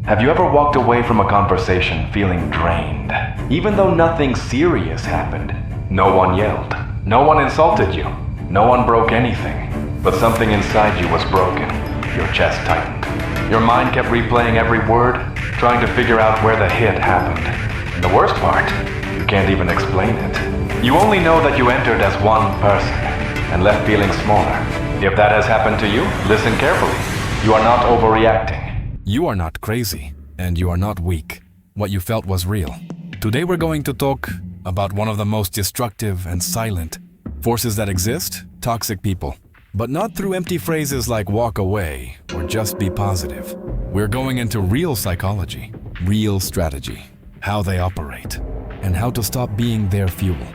Have you ever walked away from a conversation feeling drained, even though nothing serious happened? No one yelled, no one insulted you, no one broke anything, but something inside you was broken. Your chest tightened. Your mind kept replaying every word, trying to figure out where the hit happened. And the worst part, you can't even explain it. You only know that you entered as one person and left feeling smaller. If that has happened to you, listen carefully. You are not overreacting. You are not crazy, and you are not weak. What you felt was real. Today we're going to talk about one of the most destructive and silent forces that exist, toxic people. But not through empty phrases like walk away or just be positive. We're going into real psychology, real strategy, how they operate, and how to stop being their fuel.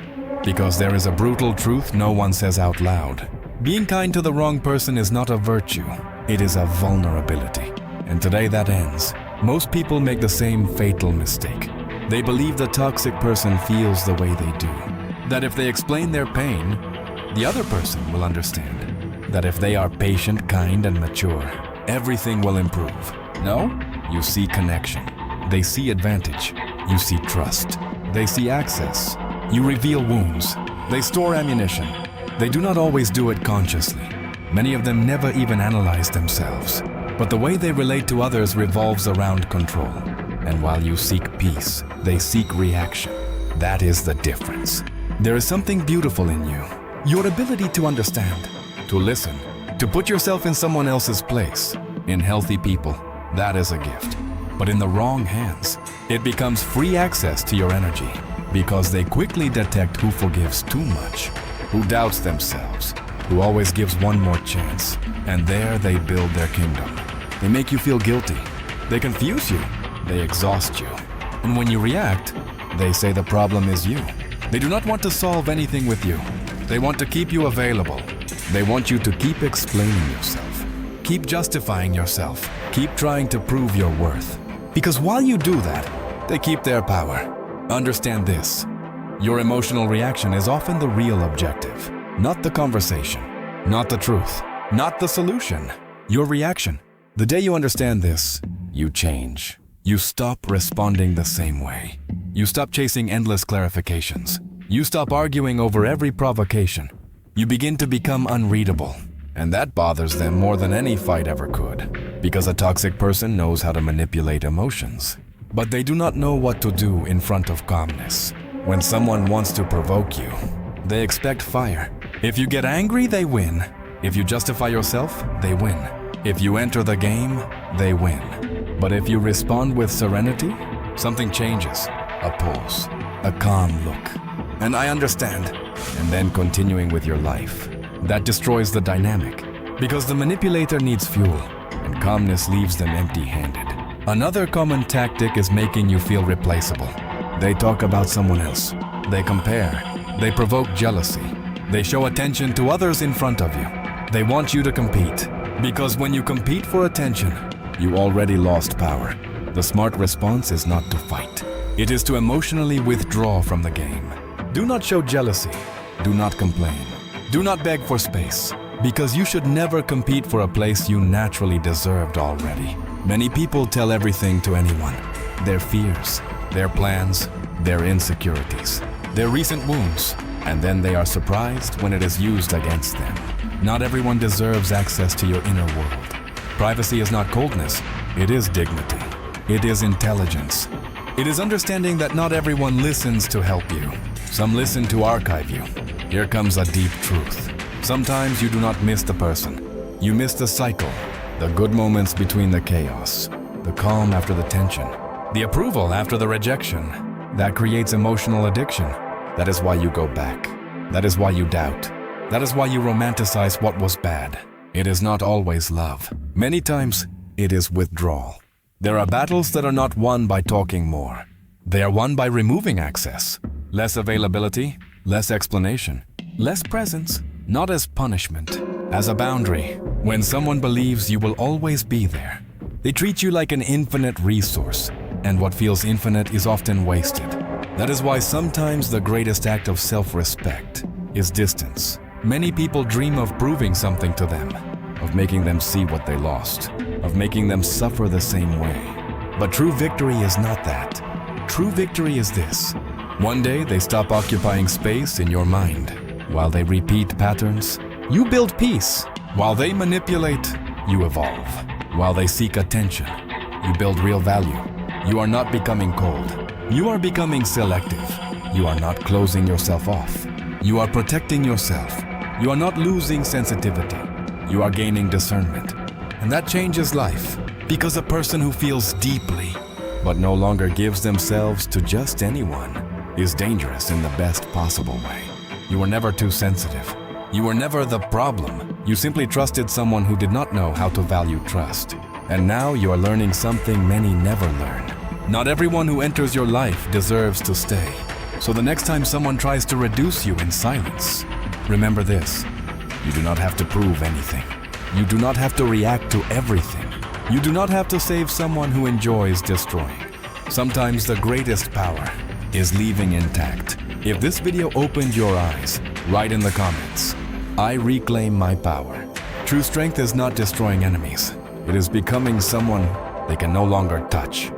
Because there is a brutal truth no one says out loud. Being kind to the wrong person is not a virtue, it is a vulnerability. And today that ends. Most people make the same fatal mistake. They believe the toxic person feels the way they do. That if they explain their pain, the other person will understand. That if they are patient, kind, and mature, everything will improve. No, you see connection. They see advantage. You see trust. They see access. You reveal wounds. They store ammunition. They do not always do it consciously. Many of them never even analyze themselves. But the way they relate to others revolves around control. And while you seek peace, they seek reaction. That is the difference. There is something beautiful in you. Your ability to understand, to listen, to put yourself in someone else's place. In healthy people, that is a gift. But in the wrong hands, it becomes free access to your energy because they quickly detect who forgives too much, who doubts themselves, who always gives one more chance. And there they build their kingdom. They make you feel guilty. They confuse you. They exhaust you. And when you react, they say the problem is you. They do not want to solve anything with you. They want to keep you available. They want you to keep explaining yourself. Keep justifying yourself. Keep trying to prove your worth. Because while you do that, they keep their power. Understand this. Your emotional reaction is often the real objective. Not the conversation. Not the truth. Not the solution. Your reaction. The day you understand this, you change. You stop responding the same way. You stop chasing endless clarifications. You stop arguing over every provocation. You begin to become unreadable. And that bothers them more than any fight ever could. Because a toxic person knows how to manipulate emotions. But they do not know what to do in front of calmness. When someone wants to provoke you, they expect fire. If you get angry, they win. If you justify yourself, they win. If you enter the game, they win. But if you respond with serenity, something changes. A pause, a calm look. And I understand. And then continuing with your life. That destroys the dynamic. Because the manipulator needs fuel, and calmness leaves them empty-handed. Another common tactic is making you feel replaceable. They talk about someone else. They compare. They provoke jealousy. They show attention to others in front of you. They want you to compete. Because when you compete for attention, you already lost power. The smart response is not to fight. It is to emotionally withdraw from the game. Do not show jealousy. Do not complain. Do not beg for space. Because you should never compete for a place you naturally deserved already. Many people tell everything to anyone. Their fears, their plans, their insecurities, their recent wounds. And then they are surprised when it is used against them. Not everyone deserves access to your inner world. Privacy is not coldness, it is dignity. It is intelligence. It is understanding that not everyone listens to help you. Some listen to archive you. Here comes a deep truth. Sometimes you do not miss the person. You miss the cycle, the good moments between the chaos, the calm after the tension, the approval after the rejection. That creates emotional addiction. That is why you go back. That is why you doubt. That is why you romanticize what was bad. It is not always love. Many times, it is withdrawal. There are battles that are not won by talking more. They are won by removing access. Less availability, less explanation, less presence, not as punishment, as a boundary. When someone believes you will always be there, they treat you like an infinite resource, and what feels infinite is often wasted. That is why sometimes the greatest act of self-respect is distance. Many people dream of proving something to them, of making them see what they lost, of making them suffer the same way. But true victory is not that. True victory is this. One day they stop occupying space in your mind. While they repeat patterns, you build peace. While they manipulate, you evolve. While they seek attention, you build real value. You are not becoming cold. You are becoming selective. You are not closing yourself off. You are protecting yourself. You are not losing sensitivity. You are gaining discernment. And that changes life. Because a person who feels deeply, but no longer gives themselves to just anyone, is dangerous in the best possible way. You were never too sensitive. You were never the problem. You simply trusted someone who did not know how to value trust. And now you are learning something many never learn. Not everyone who enters your life deserves to stay. So the next time someone tries to reduce you in silence, remember this. You do not have to prove anything. You do not have to react to everything. You do not have to save someone who enjoys destroying. Sometimes the greatest power is leaving intact. If this video opened your eyes, write in the comments, I reclaim my power. True strength is not destroying enemies. It is becoming someone they can no longer touch.